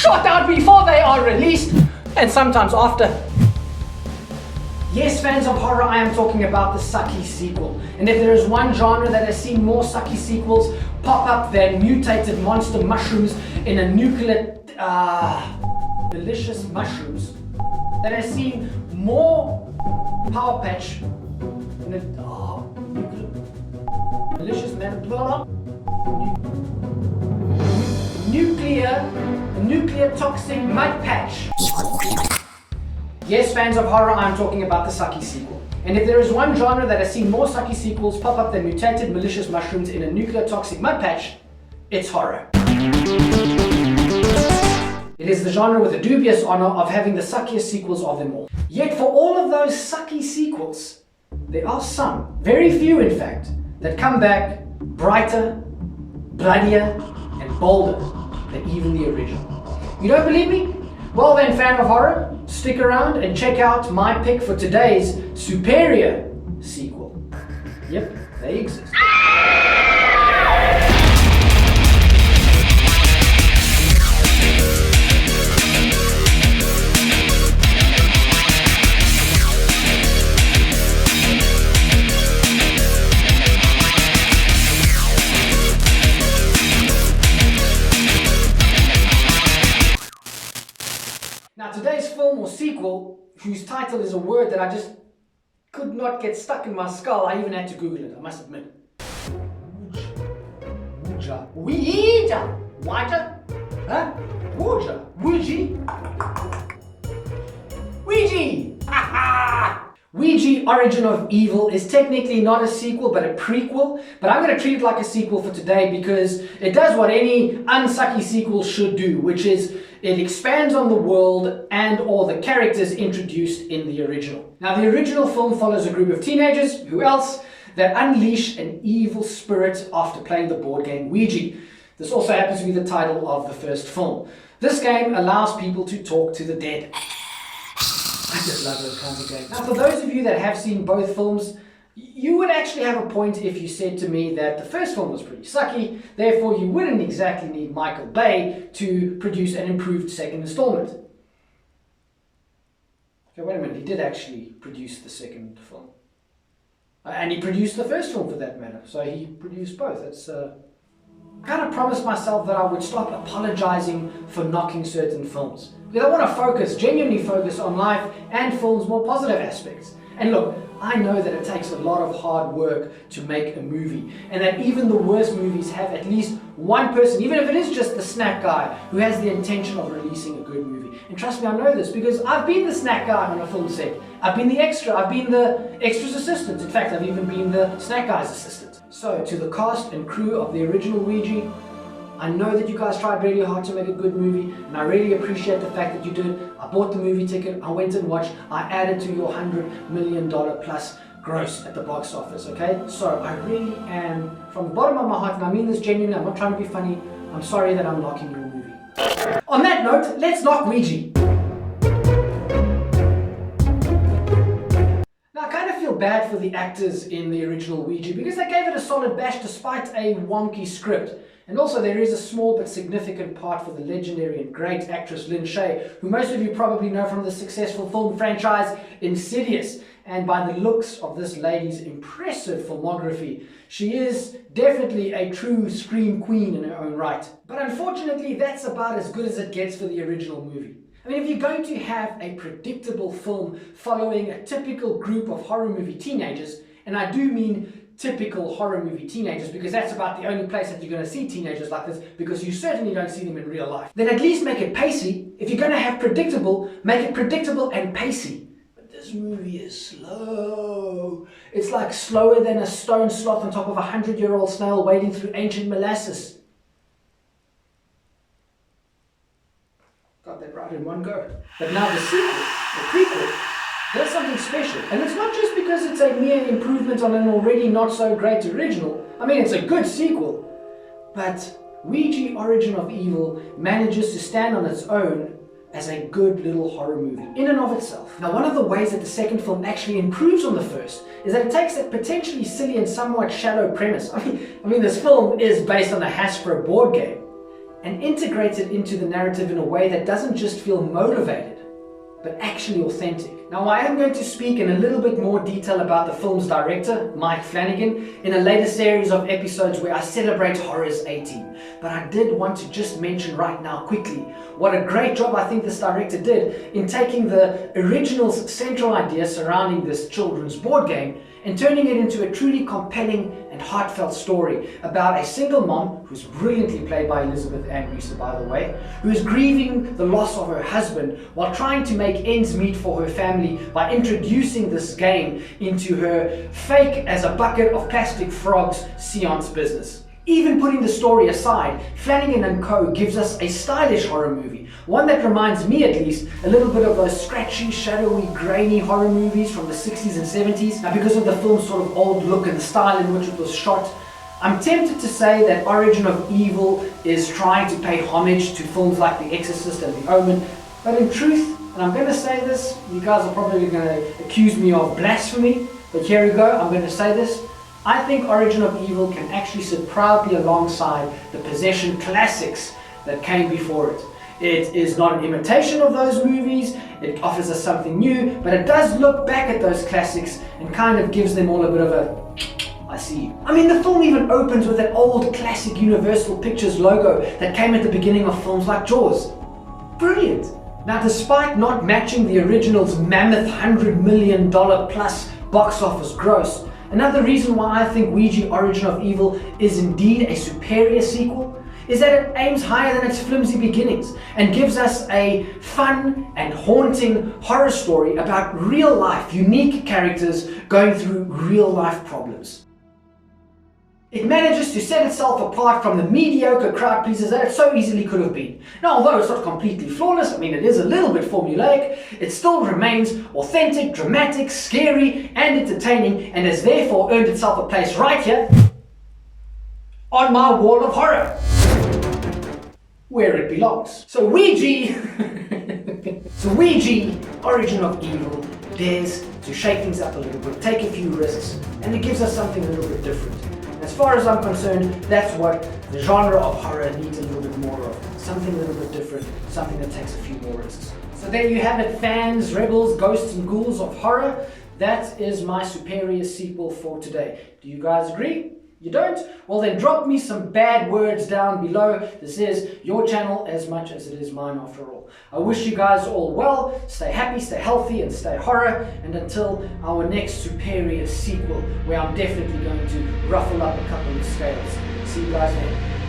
shot out before they are released, and sometimes after. Yes, fans of horror, I am talking about the Sakkie sequel. And if there is one genre that has seen more Sakkie sequels pop up than mutated monster mushrooms in a nuclear, delicious mushrooms, that has seen more Power Patch in a, delicious nuclear toxic mud patch. Yes, fans of horror, I'm talking about the Sakkie sequel. And if there is one genre that has seen more Sakkie sequels pop up than mutated malicious mushrooms in a nuclear toxic mud patch, it's horror. It is the genre with the dubious honor of having the suckiest sequels of them all. Yet for all of those Sakkie sequels, there are some, very few in fact, that come back brighter, bloodier, and bolder than even the original. You don't believe me? Well then, fan of horror, stick around and check out my pick for today's superior sequel. Yep, they exist. Now today's film or sequel, whose title is a word that I just could not get stuck in my skull, I even had to Google it, I must admit. Ouija. Ouija. Ouija? Huh? Ouija. Ouija. Ouija. Ouija Origins of Evil is technically not a sequel but a prequel, but I'm going to treat it like a sequel for today because it does what any unsakkie sequel should do, which is it expands on the world and or the characters introduced in the original. Now the original film follows a group of teenagers, who else, that unleash an evil spirit after playing the board game Ouija. This also happens to be the title of the first film. This game allows people to talk to the dead. I just love those kinds of games. Now for those of you that have seen both films, you would actually have a point if you said to me that the first film was pretty sucky, therefore you wouldn't exactly need Michael Bay to produce an improved second installment. Okay, wait a minute, he did actually produce the second film. And he produced the first film for that matter, so he produced both. It's, I kind of promised myself that I would stop apologizing for knocking certain films. Because I want to focus, genuinely focus on life and film's more positive aspects. And look, I know that it takes a lot of hard work to make a movie, and that even the worst movies have at least one person, even if it is just the snack guy, who has the intention of releasing a good movie. And trust me, I know this because I've been the snack guy on a film set. I've been the extra, I've been the extra's assistant. In fact, I've even been the snack guy's assistant. So, to the cast and crew of the original Ouija, I know that you guys tried really hard to make a good movie, and I really appreciate the fact that you did. I bought the movie ticket, I went and watched, I added to your $100 million plus gross at the box office, okay? So I really am, from the bottom of my heart, and I mean this genuinely, I'm not trying to be funny, I'm sorry that I'm knocking your movie. On that note, let's knock Ouija. Now I kind of feel bad for the actors in the original Ouija because they gave it a solid bash despite a wonky script. And also there is a small but significant part for the legendary and great actress Lin Shaye, who most of you probably know from the successful film franchise Insidious. And by the looks of this lady's impressive filmography, she is definitely a true scream queen in her own right. But unfortunately, that's about as good as it gets for the original movie. I mean, if you're going to have a predictable film following a typical group of horror movie teenagers, and I do mean typical horror movie teenagers because that's about the only place that you're going to see teenagers like this, because you certainly don't see them in real life, then at least make it pacey. If you're going to have predictable, make it predictable and pacey. But this movie is slow. It's like slower than a stone sloth on top of a 100-year-old snail wading through ancient molasses. Got that right in one go. But now the sequel, the prequel, there's something special. And it's not just because it's a mere improvement on an already not so great original. I mean, it's a good sequel. But Ouija Origins of Evil manages to stand on its own as a good little horror movie in and of itself. Now, one of the ways that the second film actually improves on the first is that it takes that potentially silly and somewhat shallow premise. I mean, this film is based on a Hasbro board game. and integrate it into the narrative in a way that doesn't just feel motivated, but actually authentic. Now, I am going to speak in a little bit more detail about the film's director, Mike Flanagan, in a later series of episodes where I celebrate Horror's 18. But I did want to just mention right now quickly what a great job I think this director did in taking the original's central idea surrounding this children's board game and turning it into a truly compelling and heartfelt story about a single mom, who's brilliantly played by Elizabeth Ann Reese, by the way, who is grieving the loss of her husband while trying to make ends meet for her family by introducing this game into her fake as a bucket of plastic frogs seance business. Even putting the story aside, Flanagan and Co. gives us a stylish horror movie, one that reminds me at least a little bit of those scratchy, shadowy, grainy horror movies from the 60s and 70s. Now, because of the film's sort of old look and the style in which it was shot, I'm tempted to say that Origin of Evil is trying to pay homage to films like The Exorcist and The Omen, but in truth, and I'm going to say this, you guys are probably going to accuse me of blasphemy, but here we go, I'm going to say this. I think Origin of Evil can actually sit proudly alongside the Possession classics that came before it. It is not an imitation of those movies, it offers us something new, but it does look back at those classics and kind of gives them all a bit of a I see you. I mean, the film even opens with that old classic Universal Pictures logo that came at the beginning of films like Jaws. Brilliant! Now, despite not matching the original's mammoth $100 million plus box office gross, another reason why I think Ouija Origin of Evil is indeed a superior sequel is that it aims higher than its flimsy beginnings and gives us a fun and haunting horror story about real life, unique characters going through real life problems. It manages to set itself apart from the mediocre crowd pleasers that it so easily could have been. Now, although it's not completely flawless, I mean, it is a little bit formulaic, it still remains authentic, dramatic, scary, and entertaining, and has therefore earned itself a place right here on my wall of horror, where it belongs. So Ouija Origin of Evil dares to shake things up a little bit, take a few risks, and it gives us something a little bit different. As far as I'm concerned, that's what the genre of horror needs a little bit more of. Something a little bit different, something that takes a few more risks. So there you have it, fans, rebels, ghosts and ghouls of horror. That is my superior sequel for today. Do you guys agree? You don't? Well then drop me some bad words down below. This is your channel as much as it is mine after all. I wish you guys all well, stay happy, stay healthy and stay horror, and until our next superior sequel where I'm definitely going to ruffle up a couple of scales. See you guys then.